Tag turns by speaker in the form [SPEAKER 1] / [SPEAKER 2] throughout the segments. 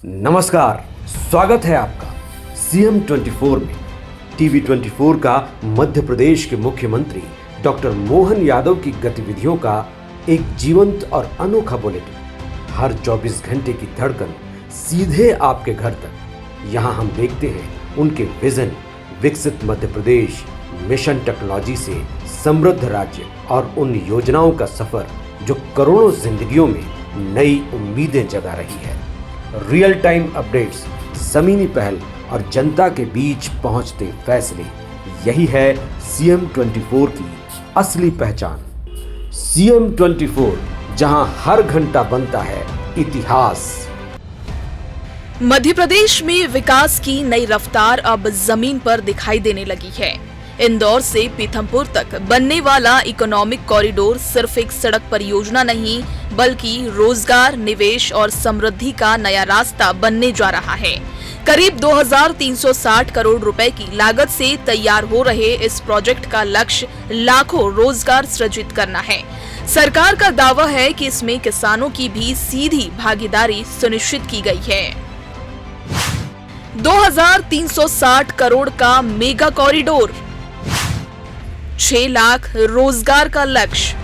[SPEAKER 1] नमस्कार, स्वागत है आपका सीएम 24 में। टीवी 24 का मध्य प्रदेश के मुख्यमंत्री डॉक्टर मोहन यादव की गतिविधियों का एक जीवंत और अनोखा बुलेटिन। हर 24 घंटे की धड़कन सीधे आपके घर तक। यहाँ हम देखते हैं उनके विजन, विकसित मध्य प्रदेश, मिशन टेक्नोलॉजी से समृद्ध राज्य और उन योजनाओं का सफर जो करोड़ों जिंदगियों में नई उम्मीदें जगा रही है। रियल टाइम अपडेट्स, ज़मीनी पहल और जनता के बीच पहुंचते फैसले, यही है सीएम 24 की असली पहचान। सीएम 24, जहां हर घंटा बनता है इतिहास।
[SPEAKER 2] मध्य प्रदेश में विकास की नई रफ्तार अब जमीन पर दिखाई देने लगी है। इंदौर से पीथमपुर तक बनने वाला इकोनॉमिक कॉरिडोर सिर्फ एक सड़क परियोजना नहीं, बल्कि रोजगार, निवेश और समृद्धि का नया रास्ता बनने जा रहा है। करीब 2360 करोड़ रुपए की लागत से तैयार हो रहे इस प्रोजेक्ट का लक्ष्य लाखों रोजगार सृजित करना है। सरकार का दावा है कि इसमें किसानों की भी सीधी भागीदारी सुनिश्चित की गई है। 2360 करोड़ का मेगा कॉरिडोर, 6 लाख रोजगार का लक्ष्य,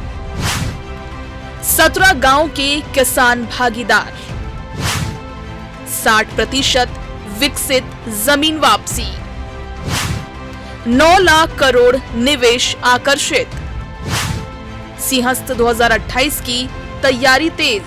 [SPEAKER 2] 17 गांव के किसान भागीदार, 60% विकसित जमीन वापसी, 9 लाख करोड़ निवेश आकर्षित। सिंहस्थ 2028 की तैयारी तेज।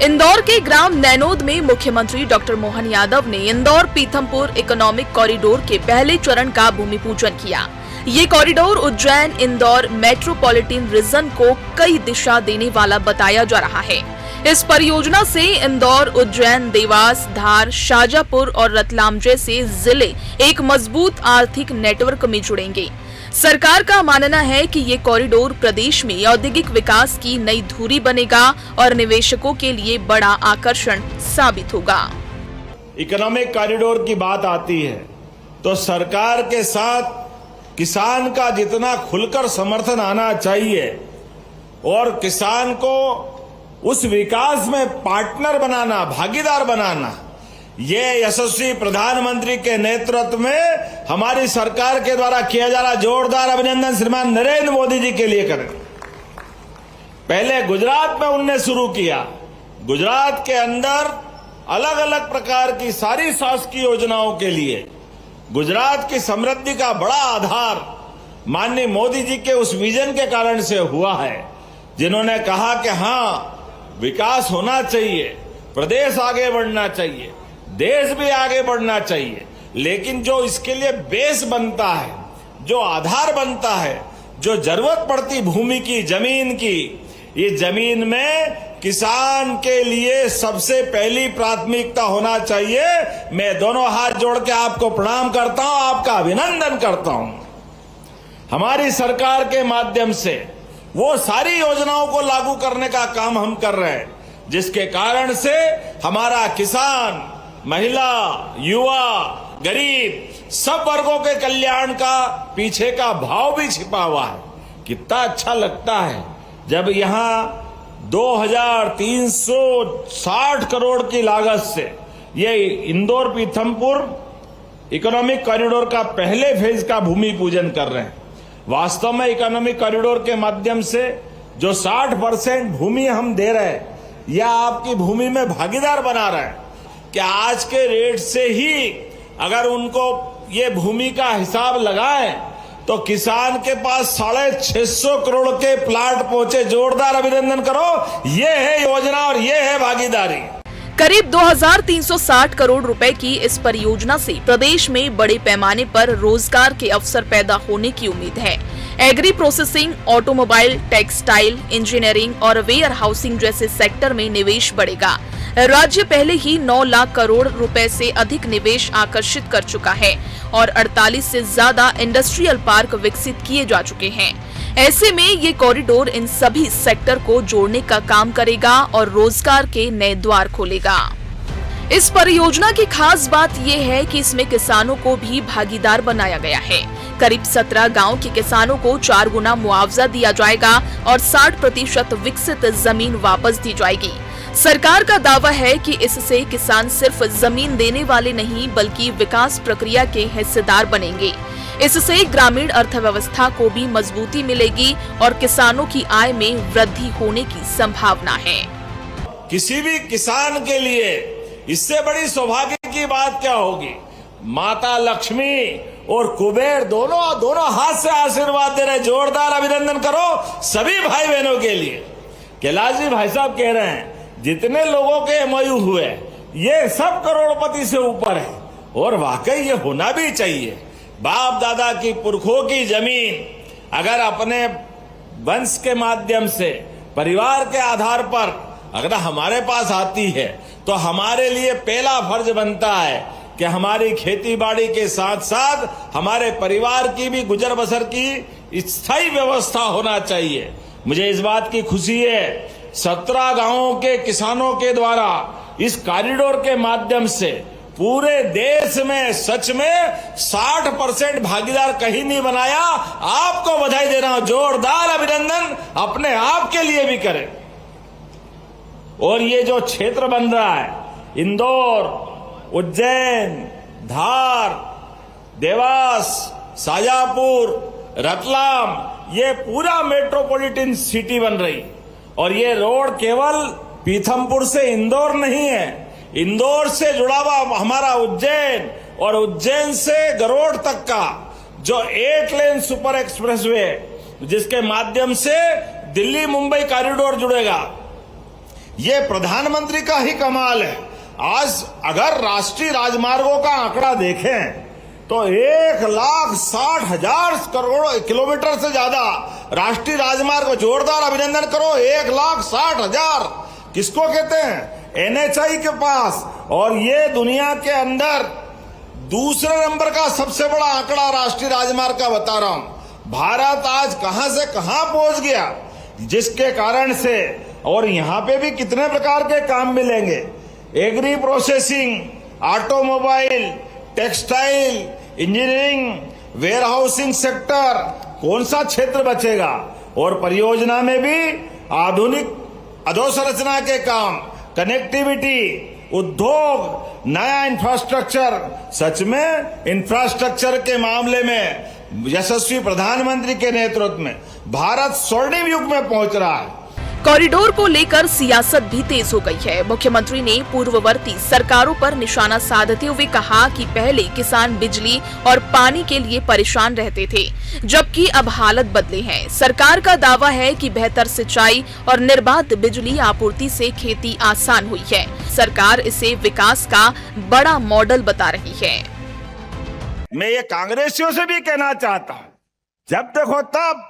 [SPEAKER 2] इंदौर के ग्राम नैनोद में मुख्यमंत्री डॉक्टर मोहन यादव ने इंदौर पीथमपुर इकोनॉमिक कॉरिडोर के पहले चरण का भूमि पूजन किया। ये corridor Ujjain Indore metropolitan region को कई दिशा देने वाला बताया जा रहा है। इस परियोजना से इंदौर, उज्जैन, देवास, धार, शाजापुर और रतलाम जैसे जिले एक मजबूत आर्थिक नेटवर्क में जुड़ेंगे। सरकार का मानना है कि ये कॉरिडोर प्रदेश में औद्योगिक विकास की नई धुरी बनेगा और निवेशकों के लिए बड़ा आकर्षण साबित होगा।
[SPEAKER 3] इकोनॉमिक कॉरिडोर की बात आती है तो सरकार के साथ किसान का जितना खुलकर समर्थन आना चाहिए और किसान को उस विकास में पार्टनर बनाना, भागीदार बनाना, ये यशस्वी प्रधानमंत्री के नेतृत्व में हमारी सरकार के द्वारा किया जा रहा जोरदार अभिनंदन श्रीमान नरेंद्र मोदी जी के लिए करें। पहले गुजरात में उनने शुरू किया। गुजरात के अंदर अलग अलग प्रकार की सारी शासकीय योजनाओं के लिए गुजरात की समृद्धि का बड़ा आधार माननीय मोदी जी के उस विजन के कारण से हुआ है, जिन्होंने कहा कि हां, विकास होना चाहिए, प्रदेश आगे बढ़ना चाहिए, देश भी आगे बढ़ना चाहिए, लेकिन जो इसके लिए बेस बनता है, जो आधार बनता है, जो जरूरत पड़ती भूमि की, जमीन की, ये जमीन में किसान के लिए सबसे पहली प्राथमिकता होना चाहिए। मैं दोनों हाथ जोड़ के आपको प्रणाम करता हूं, आपका अभिनंदन करता हूं। हमारी सरकार के माध्यम से वो सारी योजनाओं को लागू करने का काम हम कर रहे हैं, जिसके कारण से हमारा किसान, महिला, युवा, गरीब सब वर्गों के कल्याण का पीछे का भाव भी छिपा हुआ है। कितना अच्छा लगता है जब यहां 2360 करोड़ की लागत से ये इंदौर पीथमपुर इकोनॉमिक कॉरिडोर का पहले फेज का भूमि पूजन कर रहे हैं। वास्तव में इकोनॉमिक कॉरिडोर के माध्यम से जो 60% भूमि हम दे रहे हैं, यह आपकी भूमि में भागीदार बना रहा है कि आज के रेट से ही अगर उनको ये भूमि का हिसाब लगाएं तो किसान के पास 650 करोड़ के प्लाट पहुंचे। जोरदार अभिनंदन करो। ये है योजना और ये है भागीदारी।
[SPEAKER 2] करीब 2360 करोड़ रुपए की इस परियोजना से प्रदेश में बड़े पैमाने पर रोजगार के अवसर पैदा होने की उम्मीद है। Agri processing, automobile, textile, engineering और वेयर हाउसिंग जैसे सेक्टर में निवेश बढ़ेगा। राज्य पहले ही 9 लाख करोड़ रुपए से अधिक निवेश आकर्षित कर चुका है और 48 से ज्यादा इंडस्ट्रियल पार्क विकसित किए जा चुके हैं। ऐसे में ये कॉरिडोर इन सभी सेक्टर को जोड़ने का काम करेगा और रोजगार के नए द्वार खोलेगा। इस परियोजना की खास बात यह है कि इसमें किसानों को भी भागीदार बनाया गया है। करीब 17 गांव के किसानों को 4 गुना मुआवजा दिया जाएगा और 60% विकसित जमीन वापस दी जाएगी। सरकार का दावा है कि इससे किसान सिर्फ जमीन देने वाले नहीं बल्कि विकास प्रक्रिया के हिस्सेदार बनेंगे। इससे ग्रामीण अर्थव्यवस्था को भी मजबूती मिलेगी और किसानों की आय में वृद्धि होने की संभावना है।
[SPEAKER 3] किसी भी किसान के लिए इससे बड़ी सौभाग्य की बात क्या होगी। माता लक्ष्मी और कुबेर दोनों हाथ से आशीर्वाद दे रहे। जोरदार अभिनंदन करो सभी भाई बहनों के लिए। कैलाश जी भाई साहब कह रहे हैं जितने लोगों के एमओयू हुए ये सब करोड़पति से ऊपर है और वाकई ये होना भी चाहिए। बाप दादा की पुरखों की जमीन अगर अपने वंश के माध्यम से परिवार के आधार पर अगर हमारे पास आती है तो हमारे लिए पहला फर्ज बनता है कि हमारी खेती बाड़ी के साथ साथ हमारे परिवार की भी गुजर बसर की स्थायी व्यवस्था होना चाहिए। मुझे इस बात की खुशी है 17 गांवों के किसानों के द्वारा इस कॉरिडोर के माध्यम से पूरे देश में सच में 60% भागीदार कहीं नहीं बनाया। आपको बधाई दे रहा हूं, जोरदार अभिनंदन अपने आप के लिए भी करें। और ये जो क्षेत्र बन रहा है इंदौर, उज्जैन, धार, देवास, शाजापुर, रतलाम, ये पूरा मेट्रोपॉलिटन सिटी बन रही। और ये रोड केवल पीथमपुर से इंदौर नहीं है, इंदौर से जुड़ा हुआ हमारा उज्जैन और उज्जैन से गरोड़ तक का जो 8 लेन सुपर एक्सप्रेसवे जिसके माध्यम से दिल्ली मुंबई कॉरिडोर जुड़ेगा। ये प्रधानमंत्री का ही कमाल है। आज अगर राष्ट्रीय राजमार्गों का आंकड़ा देखें तो 1,60,000 करोड़ किलोमीटर से ज्यादा राष्ट्रीय राजमार्ग। जोरदार अभिनंदन करो। 1,60,000 किसको कहते हैं? एनएचआई के पास। और ये दुनिया के अंदर दूसरे नंबर का सबसे बड़ा आंकड़ा राष्ट्रीय राजमार्ग का बता रहा हूं। भारत आज कहां से कहां पहुंच गया, जिसके कारण से और यहां पे भी कितने प्रकार के काम मिलेंगे। Agri processing, automobile, textile, engineering, warehousing sector, कौन सा क्षेत्र बचेगा। और परियोजना में भी आधुनिक अधोसंरचना के काम, कनेक्टिविटी, उद्योग, नया इंफ्रास्ट्रक्चर। सच में इंफ्रास्ट्रक्चर के मामले में यशस्वी प्रधानमंत्री के नेतृत्व में भारत स्वर्णिम युग में पहुंच रहा है।
[SPEAKER 2] कॉरिडोर को लेकर सियासत भी तेज हो गई है। मुख्यमंत्री ने पूर्ववर्ती सरकारों पर निशाना साधते हुए कहा कि पहले किसान बिजली और पानी के लिए परेशान रहते थे, जबकि अब हालत बदले हैं। सरकार का दावा है कि बेहतर सिंचाई और निर्बाध बिजली आपूर्ति से खेती आसान हुई है। सरकार इसे विकास का बड़ा मॉडल बता रही है।
[SPEAKER 3] मैं ये कांग्रेसियों से भी कहना चाहता हूं, जब देखो तब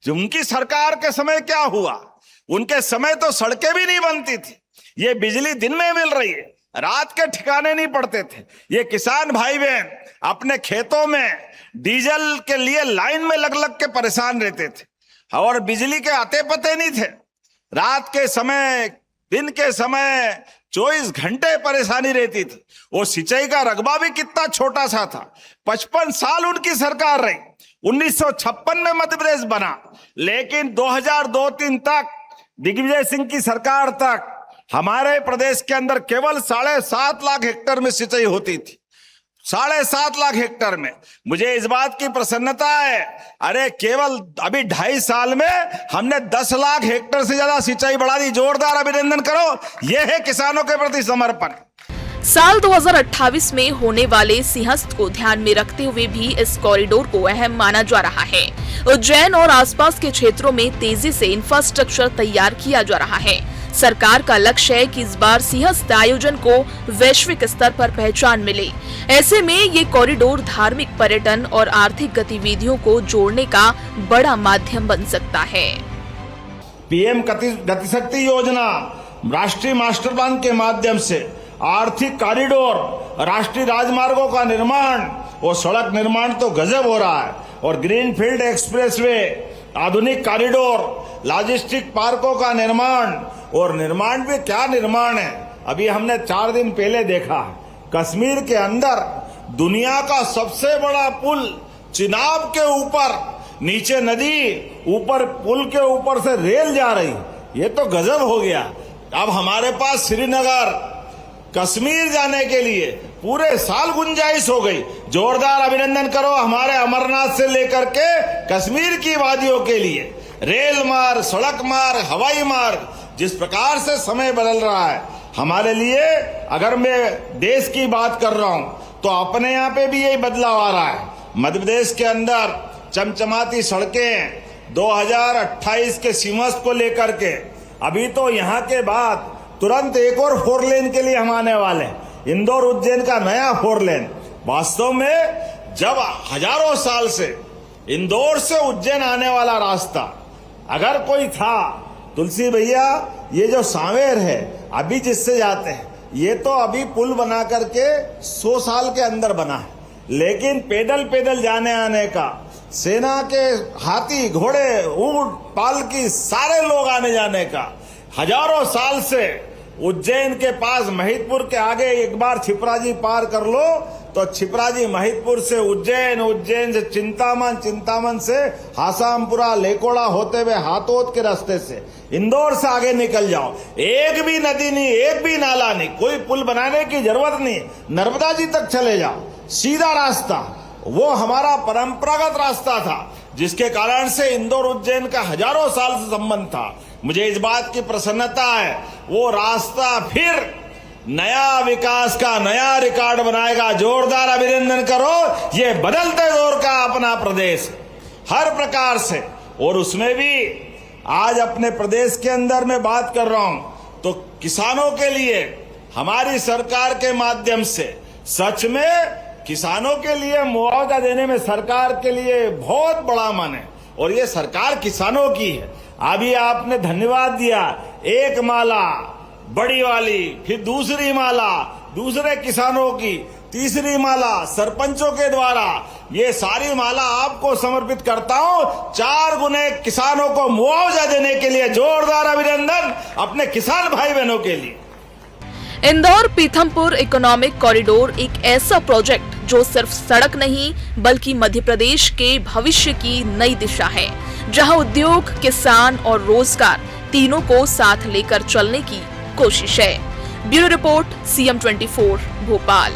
[SPEAKER 3] उनकी सरकार के समय क्या हुआ, उनके समय तो सड़कें भी नहीं बनती थी। ये बिजली दिन में मिल रही है, रात के ठिकाने नहीं पड़ते थे। ये किसान भाई बहन अपने खेतों में डीजल के लिए लाइन में लग लग के परेशान रहते थे और बिजली के आते पते नहीं थे। रात के समय, दिन के समय 24 घंटे परेशानी रहती थी। वो सिंचाई का रकबा भी कितना छोटा सा था। 55 साल उनकी सरकार रही। 1956 में मध्य प्रदेश बना, लेकिन 2002-3 तक दिग्विजय सिंह की सरकार तक हमारे प्रदेश के अंदर केवल 7.5 लाख हेक्टेयर में सिंचाई होती थी। 7.5 लाख हेक्टेयर में। मुझे इस बात की प्रसन्नता है, अरे केवल अभी 2.5 साल में हमने 10 लाख हेक्टेयर से ज्यादा सिंचाई बढ़ा दी। जोरदार अभिनंदन करो, यह है किसानों के प्रति समर्पण।
[SPEAKER 2] साल 2028 में होने वाले सिंहस्थ को ध्यान में रखते हुए भी इस कॉरिडोर को अहम माना जा रहा है। उज्जैन और आसपास के क्षेत्रों में तेजी से इंफ्रास्ट्रक्चर तैयार किया जा रहा है। सरकार का लक्ष्य है कि इस बार सिंहस्थ आयोजन को वैश्विक स्तर पर पहचान मिले। ऐसे में ये कॉरिडोर धार्मिक, पर्यटन और आर्थिक गतिविधियों को जोड़ने का बड़ा माध्यम बन सकता है।
[SPEAKER 3] पीएम गतिशक्ति योजना, राष्ट्रीय मास्टर प्लान के माध्यम से आर्थिक कॉरिडोर, राष्ट्रीय राजमार्गों का निर्माण और सड़क निर्माण तो गजब हो रहा है। और ग्रीनफील्ड एक्सप्रेसवे, आधुनिक कॉरिडोर, लॉजिस्टिक पार्कों का निर्माण। और निर्माण भी क्या निर्माण है, अभी हमने 4 दिन पहले देखा कश्मीर के अंदर दुनिया का सबसे बड़ा पुल चिनाब के ऊपर, नीचे नदी, ऊपर पुल के ऊपर से रेल जा रही। ये तो गजब हो गया। अब हमारे पास श्रीनगर, कश्मीर जाने के लिए पूरे साल गुंजाइश हो गई। जोरदार अभिनंदन करो हमारे अमरनाथ से लेकर के कश्मीर की वादियों के लिए। रेल मार्ग, सड़क मार्ग, हवाई मार्ग, जिस प्रकार से समय बदल रहा है हमारे लिए, अगर मैं देश की बात कर रहा हूं तो अपने यहाँ पे भी यही बदलाव आ रहा है। मध्य प्रदेश के अंदर चमचमाती सड़कें 2028 के सीमस्त को लेकर के, अभी तो यहाँ के बाद तुरंत एक और 4 लेन के लिए हम आने वाले हैं, इंदौर उज्जैन का नया 4 लेन। वास्तव में जब हजारों साल से इंदौर से उज्जैन आने वाला रास्ता अगर कोई था, तुलसी भैया, ये जो सांवेर है अभी जिससे जाते हैं, ये तो अभी पुल बना करके 100 साल के अंदर बना है, लेकिन पैदल पैदल जाने आने का, सेना के हाथी, घोड़े, ऊंट, पालकी, सारे लोग आने जाने का हजारों साल से उज्जैन के पास महिदपुर के आगे एक बार छिपराजी पार कर लो तो छिपराजी महिदपुर से उज्जैन, उज्जैन से चिंतामन, चिंतामन से हासामपुरा, लेकोड़ा होते हुए हाथोद के रास्ते से इंदौर से आगे निकल जाओ। एक भी नदी नहीं, एक भी नाला नहीं, कोई पुल बनाने की जरूरत नहीं, नर्मदा जी तक चले जाओ, सीधा रास्ता। वो हमारा परंपरागत रास्ता था जिसके कारण से इंदौर उज्जैन का हजारों साल से संबंध था। मुझे इस बात की प्रसन्नता है वो रास्ता फिर नया विकास का नया रिकॉर्ड बनाएगा। जोरदार अभिनंदन करो, ये बदलते दौर का अपना प्रदेश हर प्रकार से। और उसमें भी आज अपने प्रदेश के अंदर मैं बात कर रहा हूं तो किसानों के लिए हमारी सरकार के माध्यम से सच में किसानों के लिए मुआवजा देने में सरकार के लिए बहुत बड़ा मन है और ये सरकार किसानों की है। अभी आपने धन्यवाद दिया, एक माला बड़ी वाली, फिर दूसरी माला दूसरे किसानों की, तीसरी माला सरपंचों के द्वारा, ये सारी माला आपको समर्पित करता हूं 4 गुने किसानों को मुआवजा देने के लिए। जोरदार अभिनंदन अपने किसान भाई बहनों के लिए।
[SPEAKER 2] इंदौर पीथमपुर इकोनॉमिक कॉरिडोर एक ऐसा प्रोजेक्ट जो सिर्फ सड़क नहीं बल्कि मध्य प्रदेश के भविष्य की नई दिशा है, जहां उद्योग, किसान और रोजगार तीनों को साथ लेकर चलने की कोशिश है। Bureau report CM24 Bhopal.